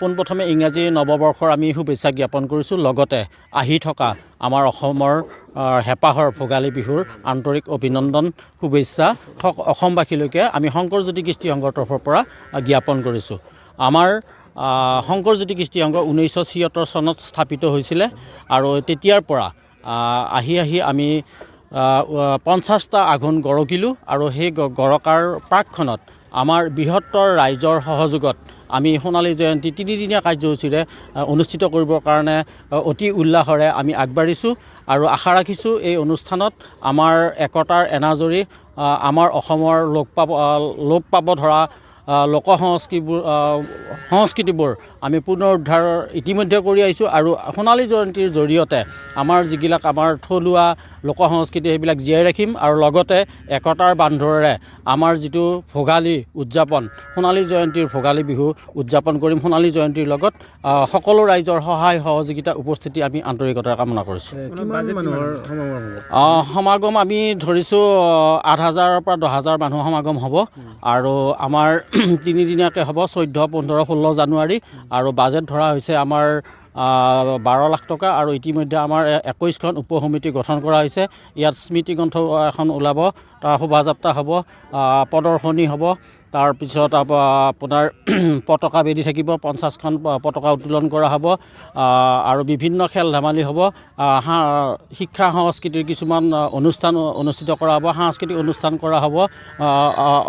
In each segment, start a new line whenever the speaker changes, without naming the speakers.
পোনপ্ৰথমে ইংৰাজী নৱবৰ্ষৰ আমি শুভেচ্ছা জ্ঞাপন কৰিছোঁ। লগতে আহি থকা আমাৰ অসমৰ হেঁপাহৰ ভোগালী বিহুৰ আন্তৰিক অভিনন্দন শুভেচ্ছা অসমবাসীলৈকে আমি শংকৰজ্যোতি কৃষ্টি সংঘৰ তৰফৰ পৰা জ্ঞাপন কৰিছোঁ। আমাৰ শংকৰজ্যোতি কৃষ্টি সংঘ 1976 চনত স্থাপিত হৈছিলে আৰু তেতিয়াৰ পৰা আহি আমি 50টা আঘোণ গৰকিলোঁ আৰু সেই গৰকাৰ প্ৰাকখনত আমাৰ বৃহত্তৰ ৰাইজৰ সহযোগত আমি সোণালী জয়ন্তী 3দিনীয়া কাৰ্যসূচীৰে অনুষ্ঠিত কৰিবৰ কাৰণে অতি উল্লাসেৰে আমি আগবাঢ়িছোঁ আৰু আশা ৰাখিছোঁ এই অনুষ্ঠানত আমাৰ একতাৰ এনাজৰী আমাৰ অসমৰ লোপ পাব ধৰা লোক সংস্কৃতিবোৰ আমি পুনৰুদ্ধাৰ ইতিমধ্যে কৰি আহিছোঁ আৰু সোণালী জয়ন্তীৰ জৰিয়তে আমাৰ যিবিলাক আমাৰ থলুৱা লোক সংস্কৃতি সেইবিলাক জীয়াই ৰাখিম আৰু লগতে একতাৰ বান্ধোনেৰে আমাৰ যিটো ভোগালী উদযাপন সোণালী জয়ন্তীৰ ভোগালী বিহু উদযাপন কৰিম। সোণালী জয়ন্তীৰ লগত সকলো ৰাইজৰ সহায় সহযোগিতা উপস্থিতি আমি আন্তৰিকতাৰে কামনা কৰিছোঁ। সমাগম আমি ধৰিছোঁ 8,000-ৰ পৰা 10,000 মানুহ সমাগম হ'ব আৰু আমাৰ 3দিনীয়াকৈ হ'ব 14, 15, 16 জানুৱাৰী আৰু বাজেট ধৰা হৈছে আমাৰ 12 লাখ টকা আৰু ইতিমধ্যে আমাৰ 21খন উপ সমিতি গঠন কৰা হৈছে। ইয়াত স্মৃতিগ্ৰন্থ এখন ওলাব, তাৰ শোভাযাত্ৰা হ'ব, প্ৰদৰ্শনী হ'ব, তাৰপিছত আপোনাৰ পতাকা বেদি থাকিব, 50খন পতাকা উত্তোলন কৰা হ'ব আৰু বিভিন্ন খেল ধেমালি হ'ব, শিক্ষা সংস্কৃতিৰ কিছুমান অনুষ্ঠান অনুষ্ঠিত কৰা হ'ব, সাংস্কৃতিক অনুষ্ঠান কৰা হ'ব,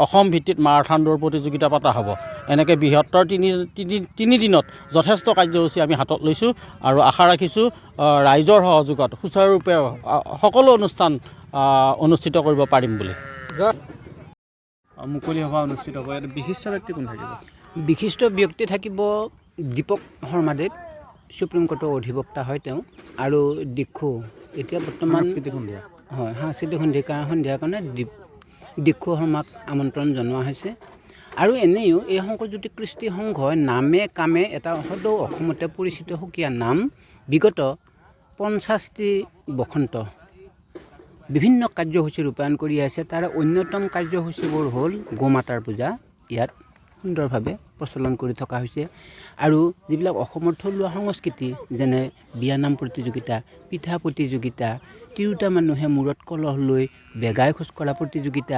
অসম ভিত্তিত মাৰাথান দৌৰ প্ৰতিযোগিতা পতা হ'ব। এনেকৈ বৃহত্তৰ তিনি দিনত যথেষ্ট কাৰ্যসূচী আমি হাতত লৈছোঁ আৰু আশা ৰাখিছোঁ ৰাইজৰ সহযোগত সুচাৰুৰূপে সকলো অনুষ্ঠান অনুষ্ঠিত কৰিব পাৰিম বুলি।
মুকলি সভা অনুষ্ঠিত হ'ব। বিশিষ্ট ব্যক্তি কোন থাকিব?
বিশিষ্ট ব্যক্তি থাকিব দীপক শৰ্মাদেৱ, সুপ্ৰিম কোৰ্টৰ অধিবক্তা হয় তেওঁ, আৰু দীক্ষু এতিয়া বৰ্তমান সাংস্কৃতিক সন্ধিয়াৰ কাৰণে দীক্ষু শৰ্মাক আমন্ত্ৰণ জনোৱা হৈছে। আৰু এনেও এই শংকৰজ্যোতি কৃষ্টি সংঘই নামে কামে এটা সদৌ অসমতে পৰিচিত সুকীয়া নাম। বিগত 50টি বসন্ত বিভিন্ন কাৰ্যসূচী ৰূপায়ণ কৰি আছে। তাৰে অন্যতম কাৰ্যসূচীবোৰ হ'ল গোমাতাৰ পূজা ইয়াত সুন্দৰভাৱে প্ৰচলন কৰি থকা হৈছে আৰু যিবিলাক অসমৰ থলুৱা সংস্কৃতি যেনে বিয়ানাম প্ৰতিযোগিতা, পিঠা প্ৰতিযোগিতা, তিৰোতা মানুহে মূৰত কলহ লৈ বেগাই খোজ কঢ়া প্ৰতিযোগিতা,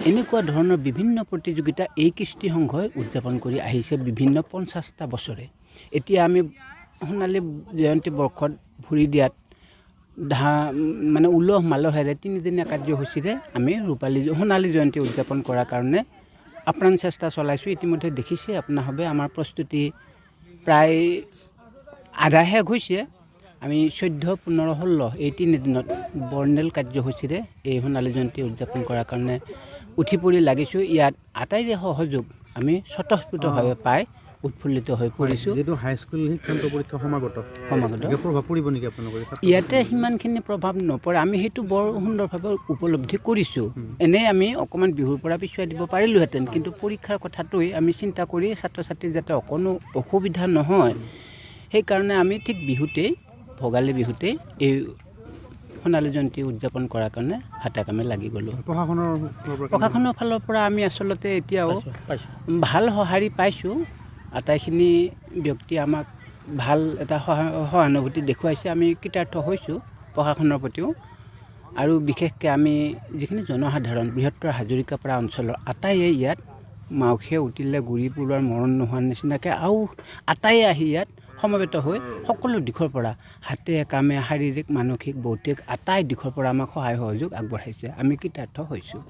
এনেকুৱা ধৰণৰ বিভিন্ন প্ৰতিযোগিতা এই কৃষ্টি সংঘই উদযাপন কৰি আহিছে বিভিন্ন 50টা বছৰে। এতিয়া আমি সোণালী জয়ন্তী বৰ্ষত ভৰি দিয়াত মানে উলহ মালহেৰে 3দিনীয়া কাৰ্যসূচীৰে আমি সোণালী জয়ন্তী উদযাপন কৰাৰ কাৰণে আপ্ৰাণ চেষ্টা চলাইছোঁ। ইতিমধ্যে দেখিছে আপোনাৰভাৱে আমাৰ প্ৰস্তুতি প্ৰায় আধা শেষ হৈছে। আমি 14, 15, 16 এই 3 দিনত বৰ্ণেল কাৰ্যসূচীৰে এই সোণালী জয়ন্তী উদযাপন কৰাৰ কাৰণে উঠি পৰি লাগিছোঁ। ইয়াত আটাইৰে সহযোগ আমি স্বতঃস্ফূৰ্তভাৱে পাই উৎফুল্লিত হৈ পৰিছোঁ।
যিটো হাইস্কুল শিক্ষান্ত পৰীক্ষা সমাগত প্ৰভাৱ পৰিব নেকি আপোনালোকৰ?
ইয়াতে সিমানখিনি প্ৰভাৱ নপৰে, আমি সেইটো বৰ সুন্দৰভাৱে উপলব্ধি কৰিছোঁ। এনেই আমি অকণমান বিহুৰ পৰা পিছুৱাই দিব পাৰিলোহেঁতেন, কিন্তু পৰীক্ষাৰ কথাটোৱে আমি চিন্তা কৰি ছাত্ৰ ছাত্ৰীৰ যাতে অকণো অসুবিধা নহয় সেইকাৰণে আমি ঠিক ভোগালী বিহুতেই এই সোণালী জয়ন্তী উদযাপন কৰাৰ কাৰণে হাতে কামে লাগি গ'লোঁ। প্ৰশাসনৰ ফালৰ পৰা আমি আচলতে এতিয়াও ভাল সঁহাৰি পাইছোঁ। আটাইখিনি ব্যক্তি আমাক ভাল এটা সহানুভূতি দেখুৱাইছে, আমি কৃতাৰ্থ হৈছোঁ প্ৰশাসনৰ প্ৰতিও। আৰু বিশেষকৈ আমি যিখিনি জনসাধাৰণ বৃহত্তৰ হাজৰিকাপাৰা অঞ্চলৰ আটাইয়ে ইয়াত মাউসে উঠিলে গুৰি পৰুৱাৰ মৰণ নোহোৱাৰ নিচিনাকৈ আৰু আটাইয়ে আহি ইয়াত সমবেত হৈ সকলো দিশৰ পৰা হাতে কামে শাৰীৰিক মানসিক ভৌতিক আটাই দিশৰ পৰা আমাক সহায় সহযোগ আগবঢ়াইছে আমি কৃতাৰ্থ হৈছোঁ